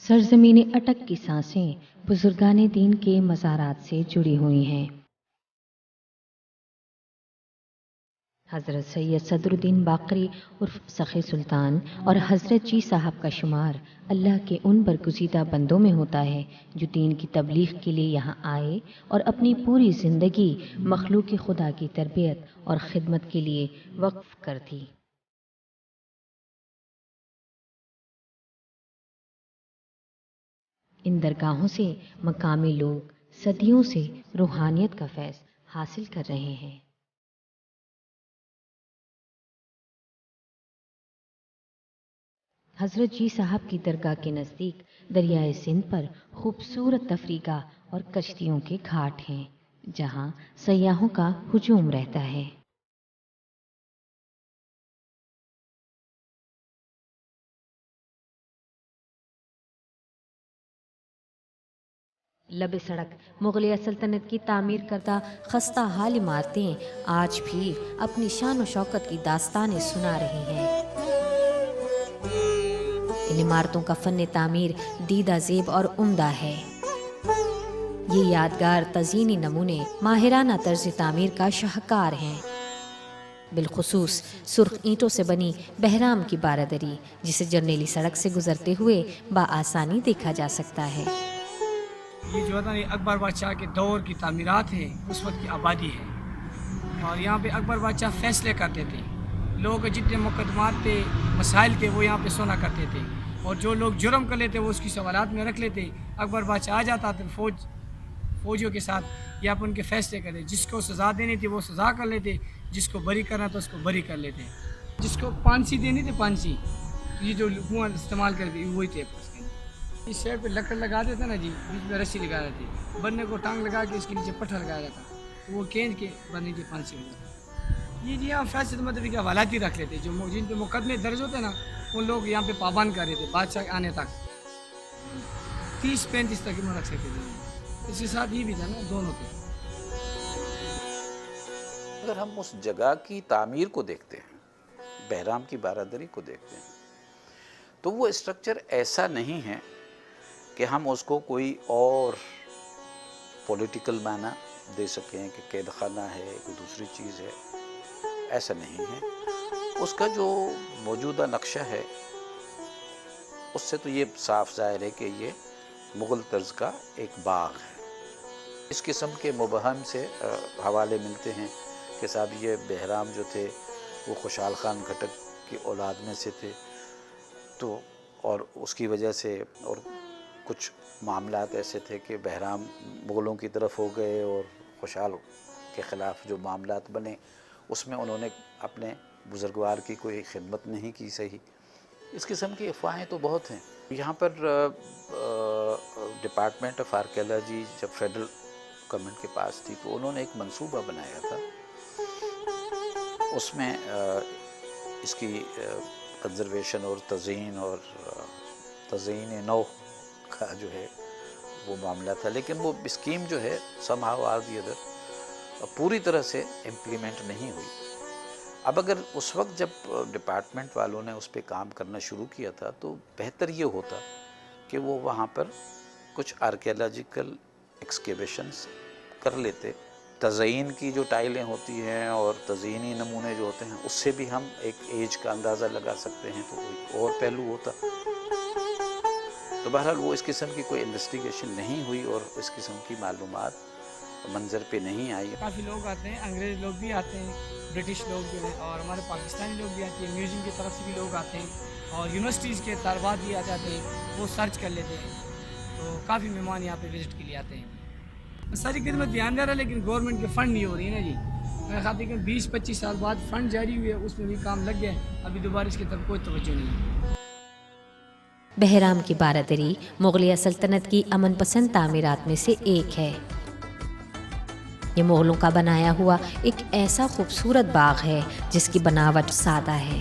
सरजमीन अटक की सांसें बुजुर्गान दीन के मज़ारात से जुड़ी हुई हैं। हज़रत सैयद सदरुद्दीन बाकरी उर्फ सखे सुल्तान और हज़रत जी साहब का शुमार अल्लाह के उन बरगुज़ीदा बंदों में होता है जो दीन की तबलीग के लिए यहाँ आए और अपनी पूरी ज़िंदगी मखलूक खुदा की तरबियत और ख़िदमत के लिए वक्फ कर दी। इन दरगाहों से मकामी लोग सदियों से रूहानियत का फैज़ हासिल कर रहे हैं। हज़रत जी साहब की दरगाह के नज़दीक दरियाए सिंध पर खूबसूरत तफरीगाह और कश्तियों के घाट हैं, जहां सयाहों का हुजूम रहता है। लबे सड़क मुग़लिया सल्तनत की तामीर करदा खस्ता हाल इमारतें आज भी अपनी शान व शौकत की दास्तानें सुना रही हैं। इन इमारतों का फ़न तामीर दीदा ज़ेब और उम्दा है। ये यादगार तज़ीनी नमूने माहिराना तर्ज़ तामीर का शाहकार हैं। बिलखुसूस सुर्ख ईंटों से बनी बहराम की बारादरी, जिसे जर्नेली सड़क से गुजरते हुए बाआसानी देखा जा सकता है। ये जो है ना, ये अकबर बादशाह के दौर की तामीरात हैं, उस वक्त की आबादी है। और यहाँ पे अकबर बादशाह फ़ैसले करते थे। लोग जितने मुकदमात थे, मसाइल थे, वो यहाँ पे सुना करते थे। और जो लोग जुर्म कर लेते वो उसकी सवालात में रख लेते। अकबर बादशाह आ जाता था फौजियों के साथ, या आप उनके फ़ैसले करते। जिसको सज़ा देनी थी वो सज़ा कर लेते, जिसको बरी करना तो उसको बरी कर लेते। जिसको फांसी देनी थी फांसी, तो ये जो कुआं इस्तेमाल करते वही थे। इस साइड पे लकड़ लगा देता ना जी, बीच में रस्सी लगा देती, बन्ने को टांग लगा के इसके नीचे पत्थर लगाया जाता, तो वो खींच के बन्ने की फांसी हो जाती। ये जी यहाँ फैसले मतलब कि हवालाती रख लेते, जो जिन पे मुकदमे दर्ज होते हैं ना, वो लोग यहाँ पे पाबंद कर रहे थे बादशाह आने तक। 30-35 तक रख सकते थे। इसके साथ ये भी था ना, दोनों थे। अगर हम उस जगह की तामीर को देखते हैं, बहराम की बारादरी को देखते हैं, तो वो स्ट्रक्चर ऐसा नहीं है कि हम उसको कोई और पॉलिटिकल माना दे सकें कि कैद खाना है, कोई दूसरी चीज़ है, ऐसा नहीं है। उसका जो मौजूदा नक्शा है उससे तो ये साफ ज़ाहिर है कि ये मुग़ल तर्ज़ का एक बाग है। इस किस्म के मुबहम से हवाले मिलते हैं कि साहब ये बहराम जो थे वो खुशहाल खान खटक की औलाद में से थे, तो और उसकी वजह से और कुछ मामलात ऐसे थे कि बहराम मुग़लों की तरफ हो गए और खुशहाल के ख़िलाफ़ जो मामलात बने उसमें उन्होंने अपने बुज़ुर्गवार की कोई खिदमत नहीं की सही। इस किस्म की अफवाहें तो बहुत हैं। यहाँ पर डिपार्टमेंट ऑफ आर्कियोलॉजी जब फेडरल गवर्नमेंट के पास थी तो उन्होंने एक मंसूबा बनाया था, उसमें इसकी कंजर्वेशन और तज़ीन और तज़ीन नौ का जो है वो मामला था, लेकिन वो स्कीम जो है समहाउ आर दी अदर पूरी तरह से इम्प्लीमेंट नहीं हुई। अब अगर उस वक्त जब डिपार्टमेंट वालों ने उस पर काम करना शुरू किया था तो बेहतर ये होता कि वो वहाँ पर कुछ आर्कियोलॉजिकल एक्सकेवेशंस कर लेते। तज़यीन की जो टाइलें होती हैं और तज़यीनी नमूने जो होते हैं उससे भी हम एक एज का अंदाज़ा लगा सकते हैं, तो एक और पहलू होता। तो बहरहाल वो इस किस्म की कोई इन्वेस्टिगेशन नहीं हुई और इस किस्म की मालूमात मंजर पे नहीं आई। काफ़ी लोग आते हैं, अंग्रेज़ लोग भी आते हैं, ब्रिटिश लोग जो हैं, और हमारे पाकिस्तानी लोग भी आते हैं, म्यूज़ियम की तरफ से भी लोग आते हैं, और यूनिवर्सिटीज़ के तलबा भी आ जाते हैं, वो सर्च कर लेते हैं। तो काफ़ी मेहमान यहाँ पे विज़िट के लिए आते हैं। सारी खिदमत ध्यान दे रहा है, लेकिन गवर्नमेंट के फ़ंड नहीं हो रही है ना जी। मेरे ख्याल तक 20-25 साल बाद फ़ंड जारी हुए, उसमें भी काम लग गया है, अभी दोबारा इसकी तरफ कोई तवज्जो नहीं है। बहराम की बारादरी मुग़लिया सल्तनत की अमन पसंद तामीरात में से एक है। ये मुग़लों का बनाया हुआ एक ऐसा खूबसूरत बाग है जिसकी बनावट सादा है।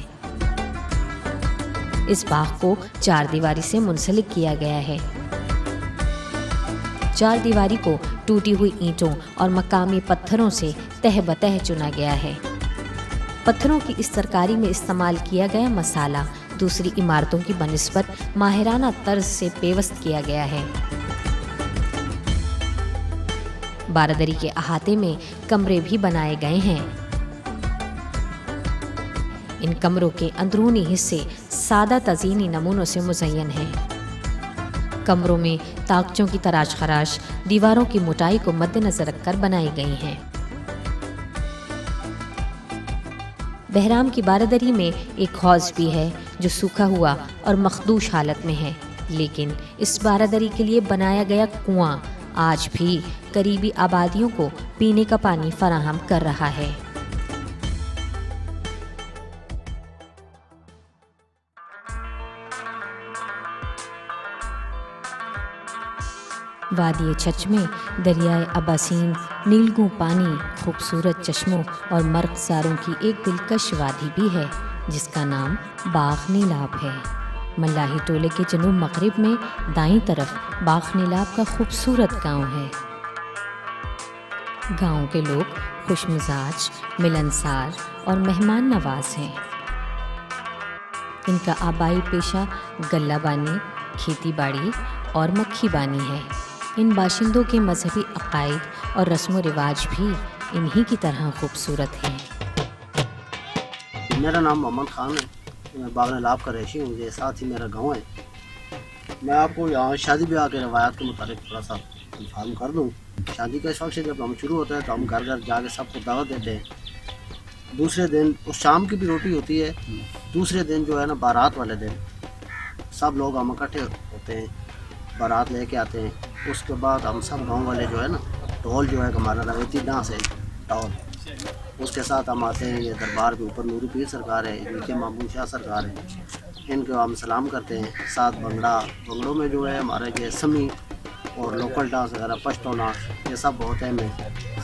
इस बाग को 4 दीवारी से मुंसलिक किया गया है। 4 दीवारी को टूटी हुई ईंटों और मकामी पत्थरों से तह बतह चुना गया है। पत्थरों की इस तरकारी में इस्तेमाल किया गया मसाला دوسری عمارتوں کی بنسبت ماہرانہ طرز سے پیوست کیا گیا ہے۔ بارادری کے احاطے میں کمرے بھی بنائے گئے ہیں۔ ان کمروں کے اندرونی حصے سادہ تزئینی نمونوں سے مزین ہیں۔ کمروں میں طاقچوں کی تراش خراش دیواروں کی موٹائی کو مد نظر رکھ کر بنائی گئی ہیں۔ بہرام کی بارادری میں ایک حوض بھی ہے جو سوکھا ہوا اور مخدوش حالت میں ہے، لیکن اس بارادری کے لیے بنایا گیا کنواں آج بھی قریبی آبادیوں کو پینے کا پانی فراہم کر رہا ہے۔ وادی چھچ میں دریائے اباسین، نیلگوں پانی، خوبصورت چشموں اور مرغزاروں کی ایک دلکش وادی بھی ہے جس کا نام باغ نیلاب ہے۔ ملاحی ٹولے کے جنوب مغرب میں دائیں طرف باغ نیلاب کا خوبصورت گاؤں ہے۔ گاؤں کے لوگ خوش مزاج، ملنسار اور مہمان نواز ہیں۔ ان کا آبائی پیشہ غلہ بانی، کھیتی باڑی اور مکھی بانی ہے۔ ان باشندوں کے مذہبی عقائد اور رسم و رواج بھی انہی کی طرح خوبصورت ہیں۔ میرا نام محمد خان ہے، میں باغ نیلاب کا رہائشی ہوں، یہ ساتھ ہی میرا گاؤں ہے۔ میں آپ کو یہاں شادی بیاہ کے روایات کے متعلق تھوڑا سا انفارم کر دوں۔ شادی کا اس وقت سے جب ہم شروع ہوتا ہے تو ہم گھر گھر جا کے سب کو دعوت دیتے ہیں۔ دوسرے دن اس شام کی بھی روٹی ہوتی ہے۔ دوسرے دن جو ہے نا بارات والے دن سب لوگ ہم اکٹھے ہوتے ہیں، بارات لے کے آتے ہیں۔ اس کے بعد ہم سب گاؤں والے جو ہے نا ڈھول جو ہے ہمارا روایتی ڈانس ہے ڈھول، اس کے ساتھ ہم آتے ہیں۔ یہ دربار کے اوپر نوری پیر سرکار ہے، نیچے مامون شاہ سرکار ہے، ان کو ہم سلام کرتے ہیں۔ ساتھ بنگڑوں میں جو ہے ہمارے یہ سمی اور لوکل ڈانس وغیرہ، پشتو ڈانس، یہ سب بہت ہیں۔ میں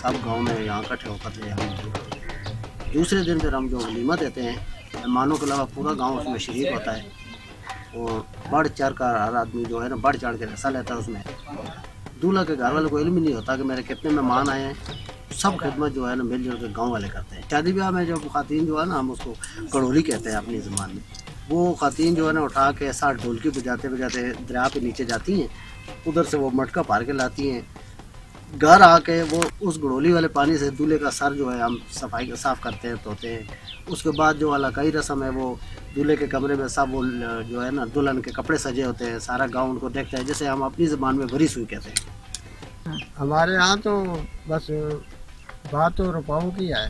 سب گاؤں میں یہاں اکٹھے ہو کر ہم دوسرے دن پھر ہم جو ولیمہ دیتے ہیں، مہمانوں کے علاوہ پورا گاؤں اس میں شریک ہوتا ہے، اور بڑھ چڑھ کر ہر آدمی جو ہے نا بڑھ چڑھ کے حصہ لیتا ہے اس میں۔ دولہا کے گھر والے کو علم ہی نہیں ہوتا کہ میرے کتنے مہمان آئے ہیں، سب خدمت جو ہے نا مل جل کے گاؤں والے کرتے ہیں۔ شادی بیاہ میں جو خواتین جو ہے نا ہم اس کو کڑولی کہتے ہیں اپنی زبان میں، وہ خواتین جو ہے نا اٹھا کے ساتھ ڈھولکی بجاتے بجاتے دریا پہ نیچے جاتی ہیں، ادھر سے وہ مٹکا پار کے لاتی ہیں۔ گھر آ کے وہ اس گڑولی والے پانی سے دولہے کا سر جو ہے ہم صفائی صاف کرتے ہیں، دھوتے ہیں۔ اس کے بعد جو علاقائی رسم ہے، وہ دولہے کے کمرے میں سب وہ جو ہے نا دلہن کے کپڑے سجے ہوتے ہیں، سارا گاؤں ان کو دیکھتا ہے، جسے ہم اپنی زبان میں وری سوئی کہتے ہیں۔ ہمارے ہاں تو بس بات تو روپاؤں کی ہے۔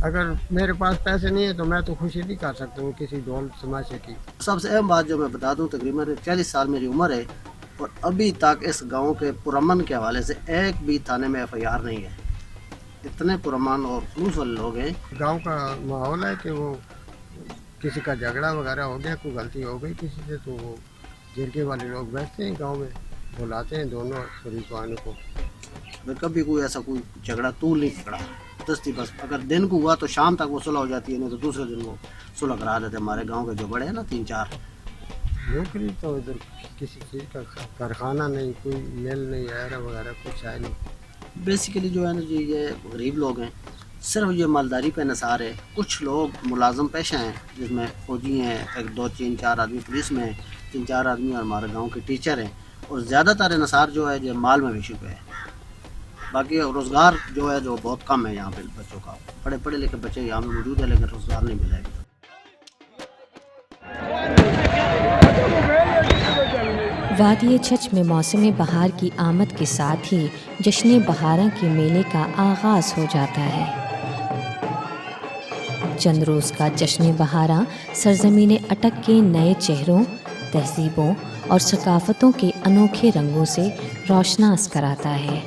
اگر میرے پاس پیسے نہیں ہیں تو میں تو خوشی نہیں کر سکتا ہوں کسی ڈھول تماشے کی۔ سب سے اہم بات جو میں بتا دوں، تقریباً 40 سال میری عمر ہے، اور ابھی تک اس گاؤں کے پرامن کے حوالے سے ایک بھی تھانے میں FIR نہیں ہے۔ اتنے پرامن اور خلوص والے لوگ ہیں۔ گاؤں کا ماحول ہے کہ وہ کسی کا جھگڑا وغیرہ ہو گیا، کوئی غلطی ہو گئی کسی سے، تو وہ جرگے والے لوگ بیٹھتے ہیں گاؤں میں، بلاتے ہیں دونوں شریکان کو۔ کبھی کوئی ایسا کوئی جھگڑا طول نہیں پکڑا، دستی بس اگر دن کو ہوا تو شام تک وہ صلح ہو جاتی ہے، نہیں تو دوسرے دن وہ صلح کرا دیتے۔ ہمارے گاؤں کے جو بڑے ہیں نا 3-4، نوکری تو ادھر کسی چیز کا کارخانہ نہیں، کوئی مل نہیں، ایرا وغیرہ کچھ ہے نہیں۔ بیسیکلی جو ہے نا جی یہ غریب لوگ ہیں، صرف یہ مالداری پہ نثار ہے۔ کچھ لوگ ملازم پیشہ ہیں، جس میں فوجی ہیں، 1-2-3-4 آدمی پولیس میں ہیں، 3-4 آدمی اور ہمارے گاؤں کے ٹیچر ہیں، اور زیادہ تر انحصار جو ہے یہ مال مویشی پہ ہے۔ باقی روزگار جو ہے جو بہت کم ہے یہاں پہ بچوں کا۔ پڑھے لکھے بچے یہاں پہ موجود ہیں لیکن روزگار نہیں ملے گا۔ وادی چھچ میں موسم بہار کی آمد کے ساتھ ہی جشن بہاراں کے میلے کا آغاز ہو جاتا ہے۔ چند روز کا جشن بہاراں سرزمین اٹک کے نئے چہروں، تہذیبوں اور ثقافتوں کے انوکھے رنگوں سے روشناس کراتا ہے۔